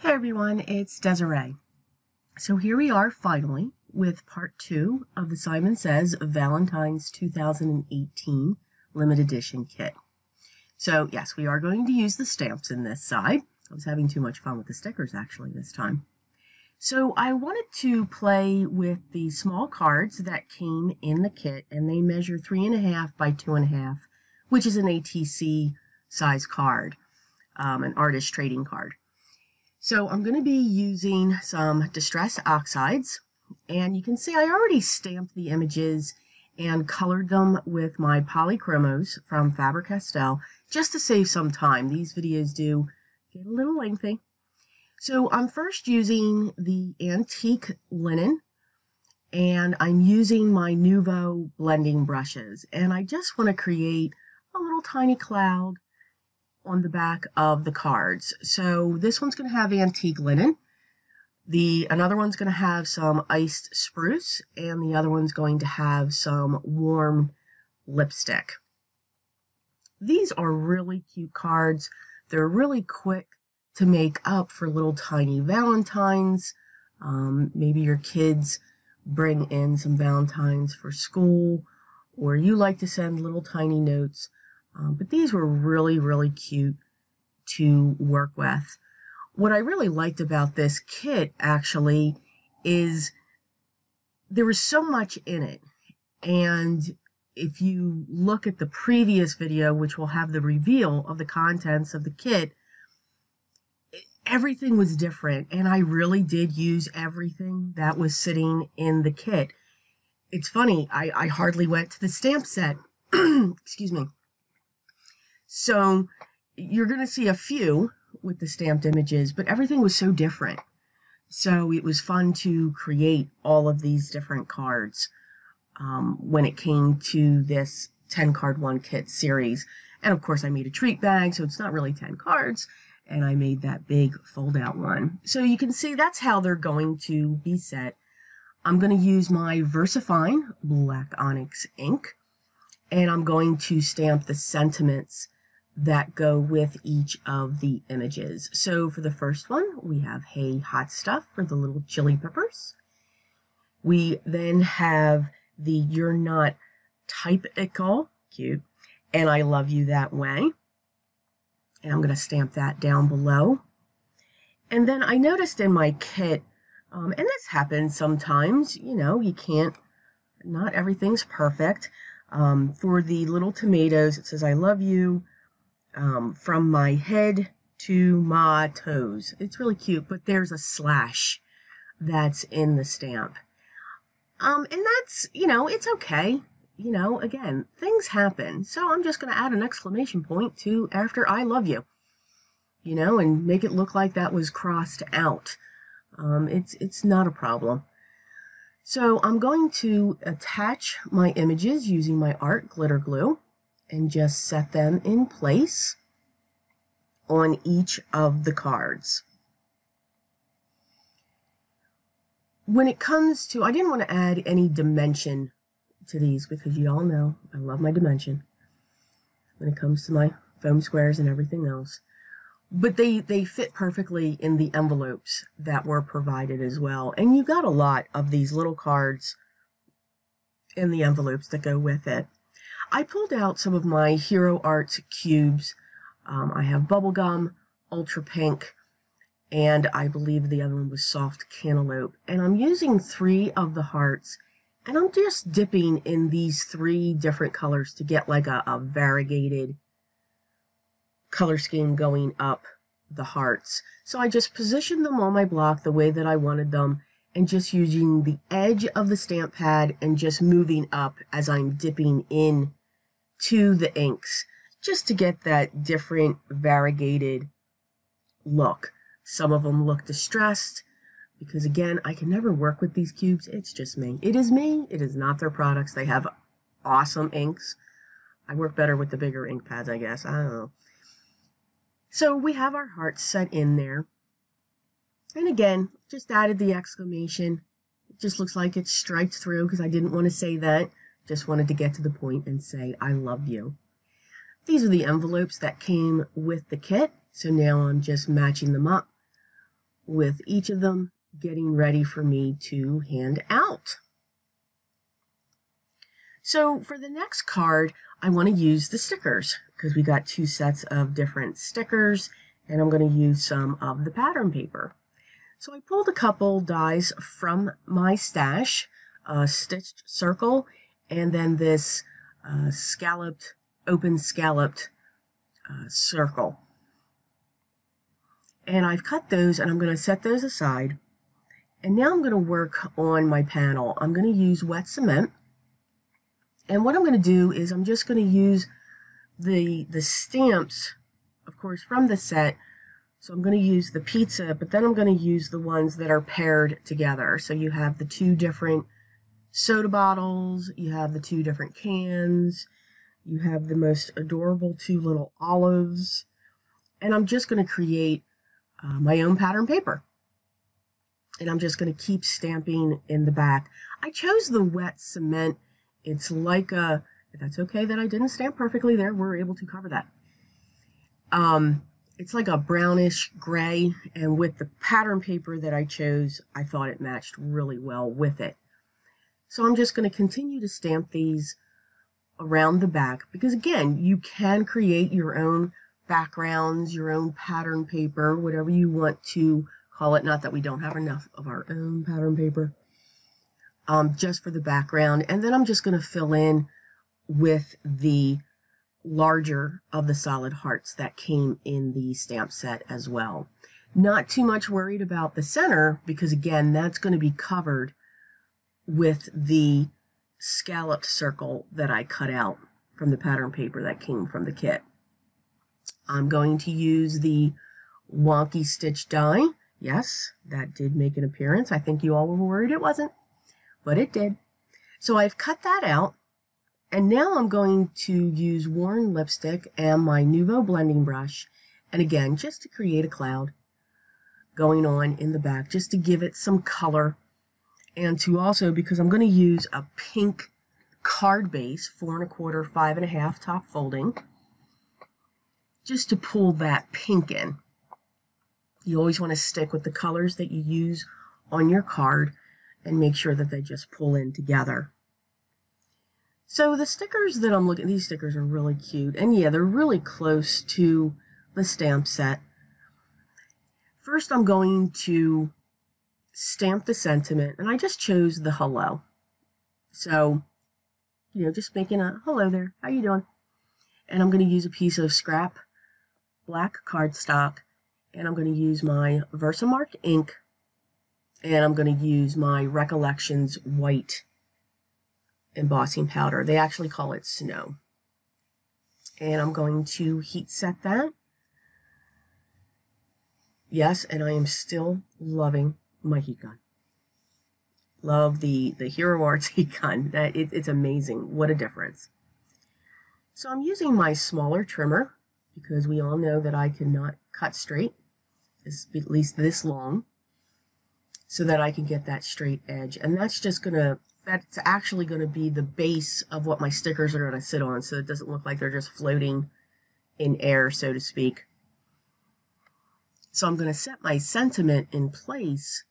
Hey everyone, it's Desiree. So here we are finally with part 2 of the Simon Says Valentine's 2018 limited edition kit. So yes, we are going to use the stamps in this side. I was having too much fun with the stickers actually this time. So I wanted to play with the small cards that came in the kit, and they measure 3.5 by 2.5, which is an ATC size card, an artist trading card. So I'm going to be using some Distress Oxides, and you can see I already stamped the images and colored them with my Polychromos from Faber-Castell just to save some time. These videos do get a little lengthy. So I'm first using the antique linen, and I'm using my Nuvo blending brushes, and I just want to create a little tiny cloud on the back of the cards. So this one's going to have antique linen. Another one's going to have some iced spruce, and the other one's going to have some warm lipstick. These are really cute cards. They're really quick to make up for little tiny Valentines. Maybe your kids bring in some Valentines for school, or you like to send little tiny notes. But these were really, really cute to work with. What I really liked about this kit, actually, is there was so much in it. And if you look at the previous video, which will have the reveal of the contents of the kit, everything was different. And I really did use everything that was sitting in the kit. It's funny, I hardly went to the stamp set. Excuse me. So you're going to see a few with the stamped images, but everything was so different. So it was fun to create all of these different cards when it came to this 10 card one kit series. And of course I made a treat bag, so it's not really 10 cards, and I made that big fold out one. So you can see that's how they're going to be set. I'm going to use my VersaFine Black Onyx ink, and I'm going to stamp the sentiments that go with each of the images. So for the first one, we have Hey Hot Stuff for the little chili peppers. We then have the You're Not Typical, cute, and I Love You That Way. And I'm going to stamp that down below. And then I noticed in my kit, and this happens sometimes, you know, not everything's perfect. For the little tomatoes, it says I love you. From my head to my toes. It's really cute, but there's a slash that's in the stamp. And that's, it's okay. Again, things happen. So I'm just going to add an exclamation point to after I love you, and make it look like that was crossed out. It's not a problem. So I'm going to attach my images using my art glitter glue and just set them in place on each of the cards. When it comes to, I didn't want to add any dimension to these because you all know I love my dimension when it comes to my foam squares and everything else. But they fit perfectly in the envelopes that were provided as well. And you got a lot of these little cards in the envelopes that go with it. I pulled out some of my Hero Arts cubes. I have Bubblegum, Ultra Pink, and I believe the other one was Soft Cantaloupe. And I'm using 3 of the hearts, and I'm just dipping in these 3 different colors to get like a variegated color scheme going up the hearts. So I just positioned them on my block the way that I wanted them, and just using the edge of the stamp pad and just moving up as I'm dipping in to the inks, just to get that different variegated look. Some of them look distressed because, again, I can never work with these cubes. It's just me. It is me. It is not their products. They have awesome inks. I work better with the bigger ink pads, I guess. I don't know. So we have our hearts set in there. And again, just added the exclamation. It just looks like it's striped through because I didn't want to say that. Just wanted to get to the point and say, I love you. These are the envelopes that came with the kit. So now I'm just matching them up with each of them getting ready for me to hand out. So for the next card, I want to use the stickers because we got 2 sets of different stickers, and I'm going to use some of the pattern paper. So I pulled a couple dies from my stash, a stitched circle, and then this open scalloped circle. And I've cut those, and I'm going to set those aside. And now I'm going to work on my panel. I'm going to use wet cement. And what I'm going to do is I'm just going to use the stamps, of course, from the set. So I'm going to use the pizza, but then I'm going to use the ones that are paired together. So you have the 2 different soda bottles, you have the 2 different cans, you have the most adorable 2 little olives, and I'm just going to create my own pattern paper. And I'm just going to keep stamping in the back. I chose the wet cement. It's like a, that's okay that I didn't stamp perfectly there. We're able to cover that. It's like a brownish gray, and with the pattern paper that I chose, I thought it matched really well with it. So I'm just going to continue to stamp these around the back because, again, you can create your own backgrounds, your own pattern paper, whatever you want to call it. Not that we don't have enough of our own pattern paper, just for the background. And then I'm just going to fill in with the larger of the solid hearts that came in the stamp set as well. Not too much worried about the center because, again, that's going to be covered with the scalloped circle that I cut out from the pattern paper that came from the kit. I'm going to use the wonky stitch die. Yes, that did make an appearance. I think you all were worried it wasn't, but it did. So I've cut that out, and now I'm going to use worn lipstick and my Nuvo blending brush, and again, just to create a cloud going on in the back, just to give it some color, and to also, because I'm going to use a pink card base, 4 1/4, 5 1/2 top folding, just to pull that pink in. You always want to stick with the colors that you use on your card and make sure that they just pull in together. So the stickers that I'm looking, these stickers are really cute, and yeah, they're really close to the stamp set. First, I'm going to stamp the sentiment, and I just chose the hello. So, you know, just making a hello there, how you doing? And I'm going to use a piece of scrap black cardstock, and I'm going to use my Versamark ink, and I'm going to use my Recollections white embossing powder. They actually call it snow. And I'm going to heat set that. Yes, and I am still loving my heat gun. Love the Hero Arts heat gun. It's amazing. What a difference. So I'm using my smaller trimmer because we all know that I cannot cut straight, at least this long, so that I can get that straight edge. And that's actually going to be the base of what my stickers are going to sit on, so it doesn't look like they're just floating in air, so to speak. So I'm going to set my sentiment in place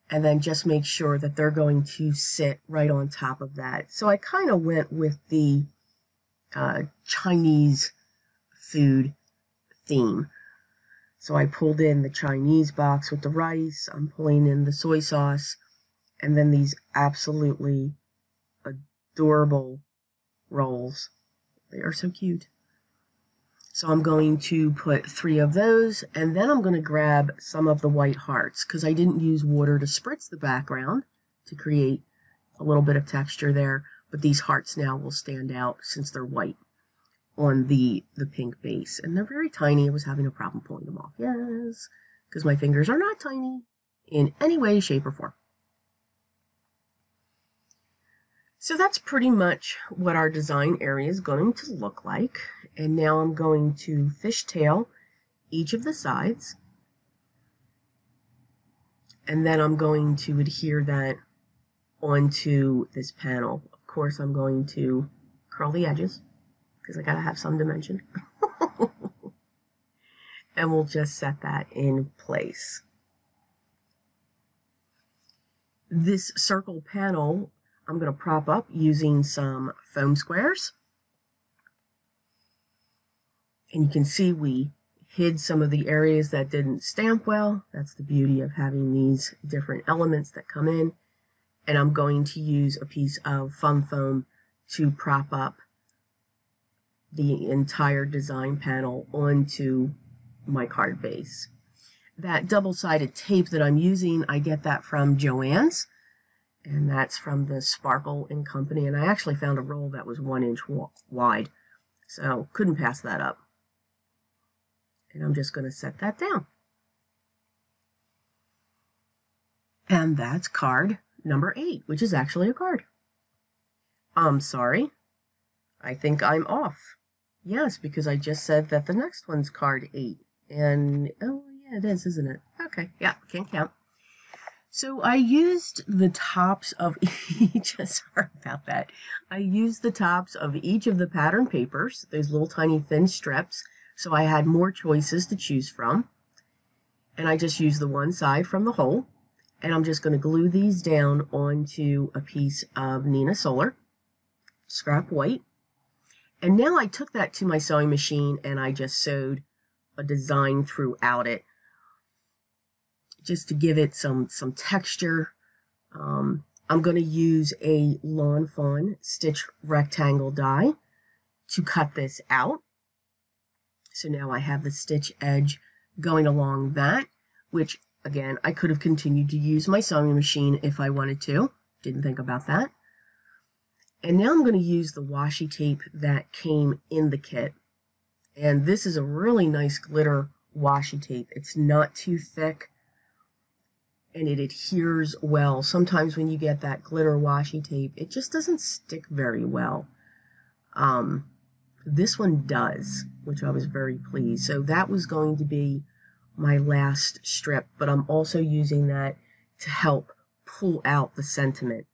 and then just make sure that they're going to sit right on top of that. So I kind of went with the Chinese food theme. So I pulled in the Chinese box with the rice, I'm pulling in the soy sauce, and then these absolutely adorable rolls. They are so cute. So I'm going to put 3 of those, and then I'm going to grab some of the white hearts, because I didn't use water to spritz the background to create a little bit of texture there, but these hearts now will stand out since they're white on the pink base. And they're very tiny. I was having a problem pulling them off. Yes, because my fingers are not tiny in any way, shape, or form. So that's pretty much what our design area is going to look like. And now I'm going to fishtail each of the sides. And then I'm going to adhere that onto this panel. Of course, I'm going to curl the edges because I gotta have some dimension. And we'll just set that in place. This circle panel, I'm going to prop up using some foam squares. And you can see we hid some of the areas that didn't stamp well. That's the beauty of having these different elements that come in. And I'm going to use a piece of fun foam to prop up the entire design panel onto my card base. That double-sided tape that I'm using, I get that from Joann's, and that's from the Sparkle & Company, and I actually found a roll that was 1 inch wide, so couldn't pass that up. And I'm just going to set that down. And that's card number 8, which is actually a card. I'm sorry. I think I'm off. Yes, because I just said that the next one's card 8. And, oh yeah, it is, isn't it? Okay, yeah, can't count. So I used the tops of each, sorry about that. I used the tops of each of the pattern papers, those little tiny thin strips, so I had more choices to choose from. And I just used the one side from the hole. And I'm just going to glue these down onto a piece of Neenah Solar scrap white. And now I took that to my sewing machine and I just sewed a design throughout it, just to give it some texture. I'm going to use a Lawn Fawn stitch rectangle die to cut this out. So now I have the stitch edge going along that, which again, I could have continued to use my sewing machine if I wanted to. Didn't think about that. And now I'm going to use the washi tape that came in the kit. And this is a really nice glitter washi tape. It's not too thick and it adheres well. Sometimes when you get that glitter washi tape, it just doesn't stick very well. This one does, which I was very pleased. So that was going to be my last strip, but I'm also using that to help pull out the sentiment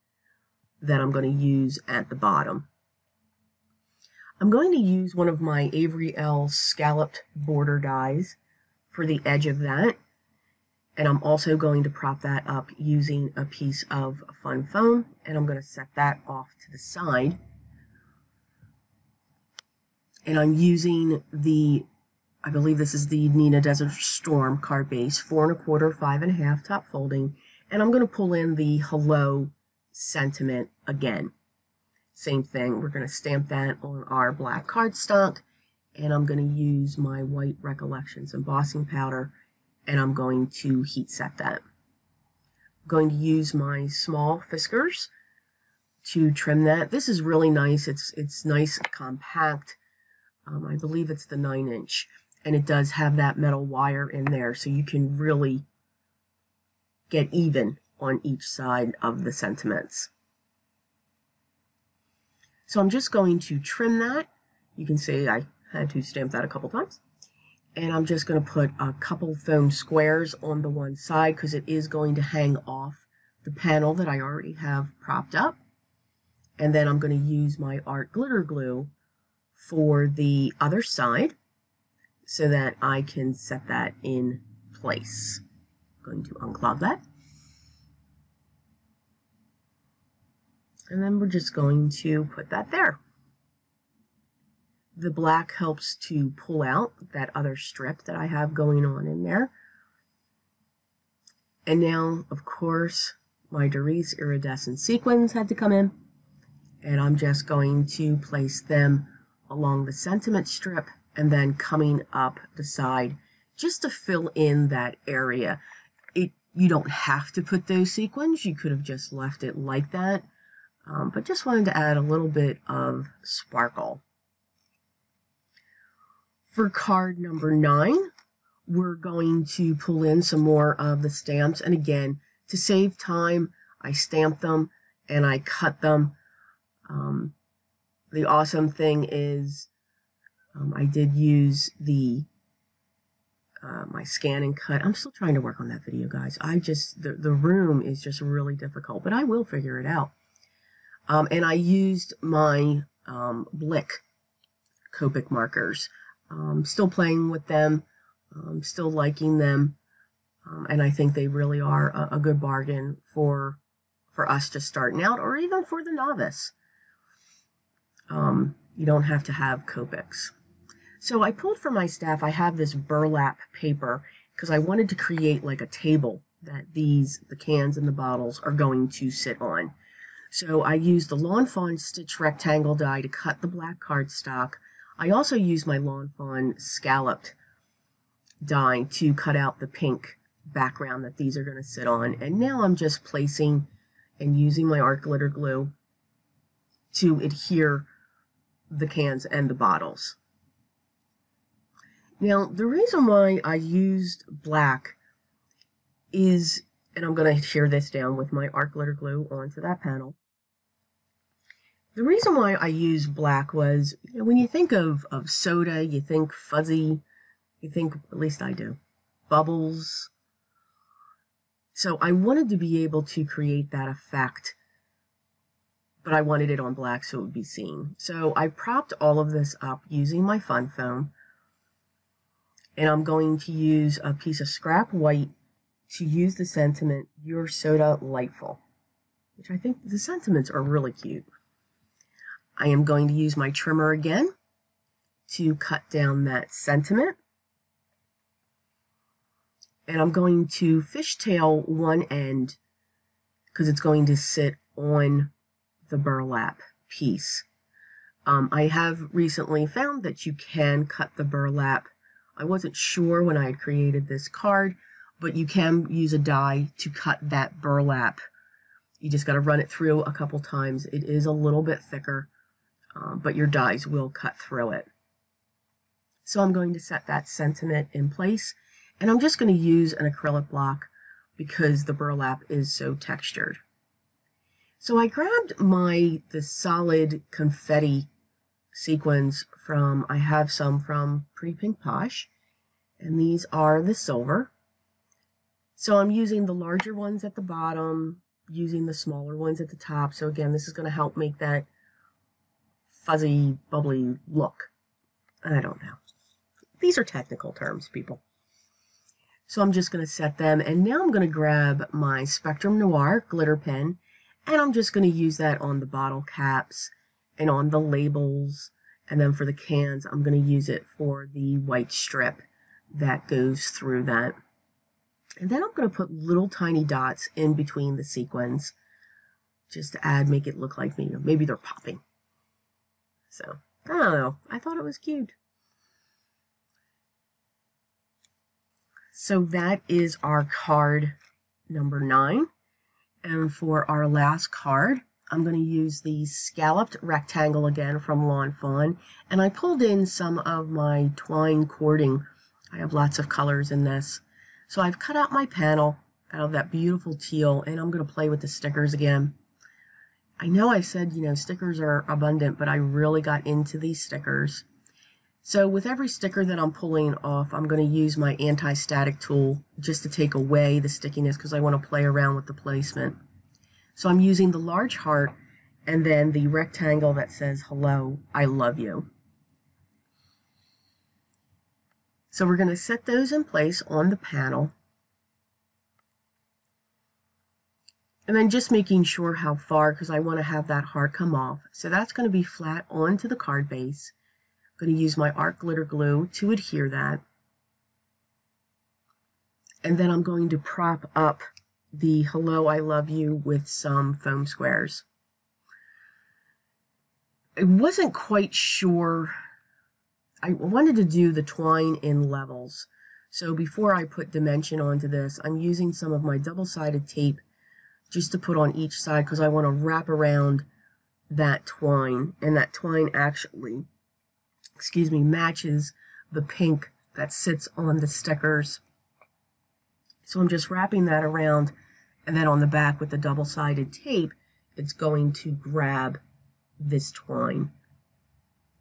that I'm going to use at the bottom. I'm going to use one of my Avery Elle scalloped border dies for the edge of that, and I'm also going to prop that up using a piece of fun foam, and I'm going to set that off to the side. And I'm using the, I believe this is the Neenah Desert Storm card base, 4 1/4, 5 1/2 top folding, and I'm going to pull in the hello sentiment again. Same thing, we're going to stamp that on our black cardstock, and I'm going to use my white Recollections embossing powder, and I'm going to heat set that. I'm going to use my small Fiskars to trim that. This is really nice. It's nice, compact. I believe it's the 9 inch, and it does have that metal wire in there, so you can really get even on each side of the sentiments. So I'm just going to trim that. You can see I had to stamp that a couple times. And I'm just going to put a couple foam squares on the one side because it is going to hang off the panel that I already have propped up. And then I'm going to use my art glitter glue for the other side so that I can set that in place. I'm going to unclog that. And then we're just going to put that there. The black helps to pull out that other strip that I have going on in there. And now, of course, my Desiree iridescent sequins had to come in. And I'm just going to place them along the sentiment strip and then coming up the side just to fill in that area. You don't have to put those sequins. You could have just left it like that. But just wanted to add a little bit of sparkle. For card number 9, we're going to pull in some more of the stamps. And again, to save time, I stamped them and I cut them. The awesome thing is I did use the my scan and cut. I'm still trying to work on that video, guys. The room is just really difficult, but I will figure it out. And I used my Blick Copic markers. Still playing with them, still liking them, and I think they really are a good bargain for for us just starting out, or even for the novice. You don't have to have Copics. So I pulled from my staff, I have this burlap paper because I wanted to create like a table that the cans and the bottles are going to sit on. So I used the Lawn Fawn stitch rectangle die to cut the black cardstock. I also used my Lawn Fawn scalloped die to cut out the pink background that these are going to sit on. And now I'm just placing and using my art glitter glue to adhere the cans and the bottles. Now, the reason why I used black is, and I'm going to adhere this down with my art glitter glue onto that panel. The reason why I used black was, you know, when you think of soda, you think fuzzy, you think, at least I do, bubbles. So I wanted to be able to create that effect, but I wanted it on black so it would be seen. So I propped all of this up using my fun foam. And I'm going to use a piece of scrap white to use the sentiment, "Your soda lightful," which I think the sentiments are really cute. I am going to use my trimmer again to cut down that sentiment. And I'm going to fishtail one end because it's going to sit on the burlap piece. I have recently found that you can cut the burlap. I wasn't sure when I had created this card, but you can use a die to cut that burlap. You just got to run it through a couple times. It is a little bit thicker, but your dies will cut through it. So I'm going to set that sentiment in place, and I'm just going to use an acrylic block because the burlap is so textured. So I grabbed the solid confetti sequins from, I have some from Pretty Pink Posh, and these are the silver. So I'm using the larger ones at the bottom, using the smaller ones at the top. So again, this is going to help make that fuzzy, bubbly look. I don't know. These are technical terms, people. So I'm just going to set them, and now I'm going to grab my Spectrum Noir glitter pen, and I'm just going to use that on the bottle caps and on the labels, and then for the cans, I'm going to use it for the white strip that goes through that. And then I'm going to put little tiny dots in between the sequins just to make it look like maybe they're popping. So, I don't know. I thought it was cute. So that is our card number 9. And for our last card, I'm going to use the scalloped rectangle again from Lawn Fawn. And I pulled in some of my twine cording. I have lots of colors in this. So I've cut out my panel out of that beautiful teal, and I'm going to play with the stickers again. I know I said, stickers are abundant, but I really got into these stickers. So with every sticker that I'm pulling off, I'm going to use my anti-static tool just to take away the stickiness because I want to play around with the placement. So I'm using the large heart and then the rectangle that says, "Hello, I love you." So we're going to set those in place on the panel. And then just making sure how far, because I want to have that heart come off. So that's going to be flat onto the card base. I'm going to use my art glitter glue to adhere that. And then I'm going to prop up the "Hello, I love you" with some foam squares. I wasn't quite sure. I wanted to do the twine in levels. So before I put dimension onto this, I'm using some of my double-sided tape just to put on each side because I want to wrap around that twine. And that twine actually, matches the pink that sits on the stickers. So I'm just wrapping that around, and then on the back with the double-sided tape, it's going to grab this twine.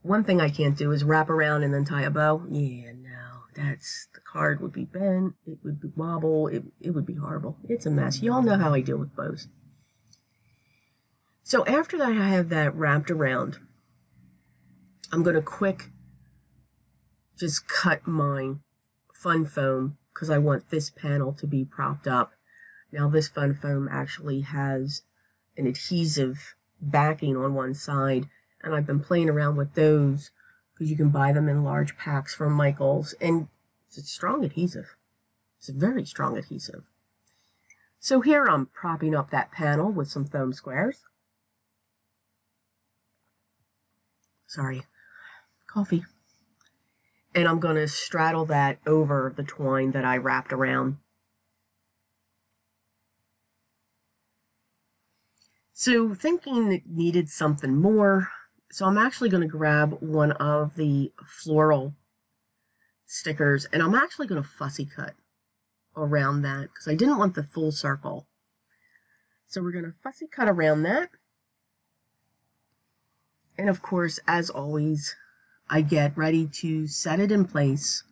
One thing I can't do is wrap around and then tie a bow. Yeah, no, the card would be bent, it would be wobble, it would be horrible. It's a mess. You all know how I deal with bows. So after that, I have that wrapped around. I'm going to just cut my fun foam because I want this panel to be propped up. Now this fun foam actually has an adhesive backing on one side, and I've been playing around with those because you can buy them in large packs from Michael's, and it's a strong adhesive. It's a very strong adhesive. So here I'm propping up that panel with some foam squares. Sorry, coffee. And I'm going to straddle that over the twine that I wrapped around. So thinking it needed something more, so I'm actually going to grab one of the floral stickers, and I'm actually going to fussy cut around that because I didn't want the full circle. So we're going to fussy cut around that. And of course, as always, I get ready to set it in place.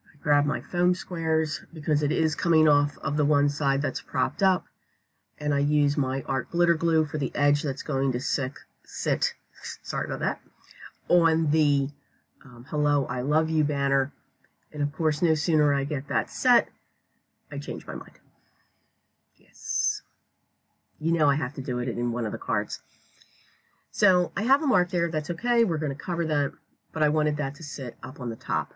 I grab my foam squares because it is coming off of the one side that's propped up. And I use my art glitter glue for the edge that's going to sit, sorry about that, on the Hello, I Love You banner. And of course, no sooner I get that set, I change my mind. Yes. You know I have to do it in one of the cards. So I have a mark there. That's okay. We're going to cover that, but I wanted that to sit up on the top.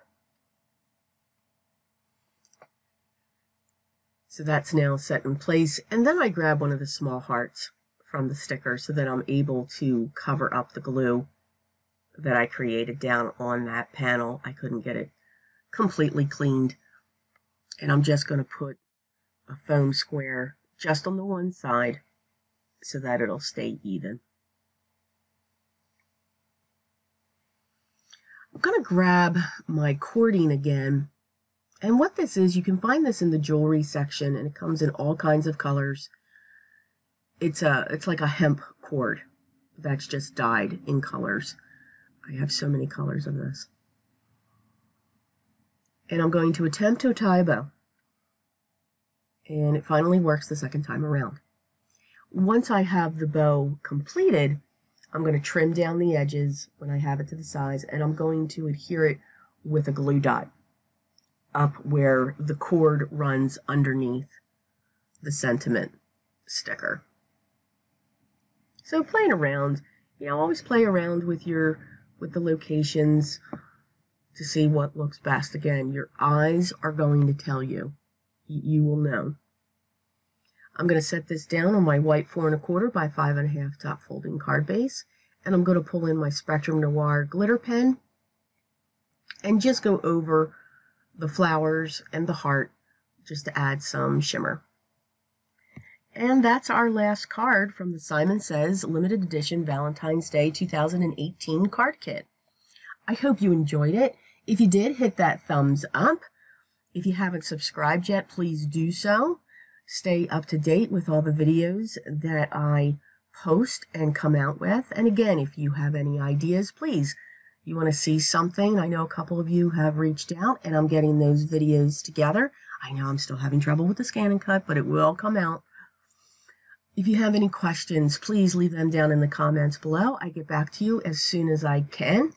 So that's now set in place. And then I grab one of the small hearts from the sticker so that I'm able to cover up the glue that I created down on that panel. I couldn't get it completely cleaned. And I'm just going to put a foam square just on the one side so that it'll stay even. I'm going to grab my cording again. And what this is, you can find this in the jewelry section, and it comes in all kinds of colors. It's like a hemp cord that's just dyed in colors. I have so many colors of this. And I'm going to attempt to tie a bow. And it finally works the second time around. Once I have the bow completed, I'm going to trim down the edges when I have it to the size, and I'm going to adhere it with a glue dot up where the cord runs underneath the sentiment sticker. So playing around, you know, always play around with the locations to see what looks best. Again, your eyes are going to tell you. You will know. I'm going to set this down on my white 4 1/4 by 5 1/2 top folding card base, and I'm going to pull in my Spectrum Noir glitter pen and just go over the flowers and the heart just to add some shimmer. And that's our last card from the Simon Says limited edition Valentine's Day 2018 card kit. I hope you enjoyed it. If you did, hit that thumbs up. If you haven't subscribed yet, please do so. Stay up to date with all the videos that I post and come out with. And again, if you have any ideas, please, you want to see something, I know a couple of you have reached out, and I'm getting those videos together. I know I'm still having trouble with the scan and cut, but it will come out. If you have any questions, please leave them down in the comments below. I get back to you as soon as I can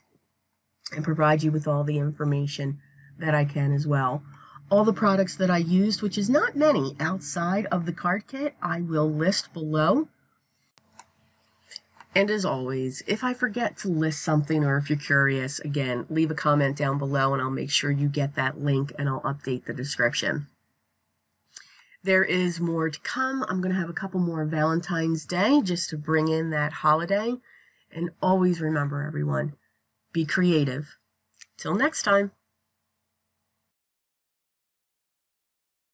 and provide you with all the information that I can as well. All the products that I used, which is not many outside of the card kit, I will list below. And as always, if I forget to list something or if you're curious, again, leave a comment down below and I'll make sure you get that link and I'll update the description. There is more to come. I'm going to have a couple more Valentine's Day just to bring in that holiday. And always remember, everyone, be creative. Till next time.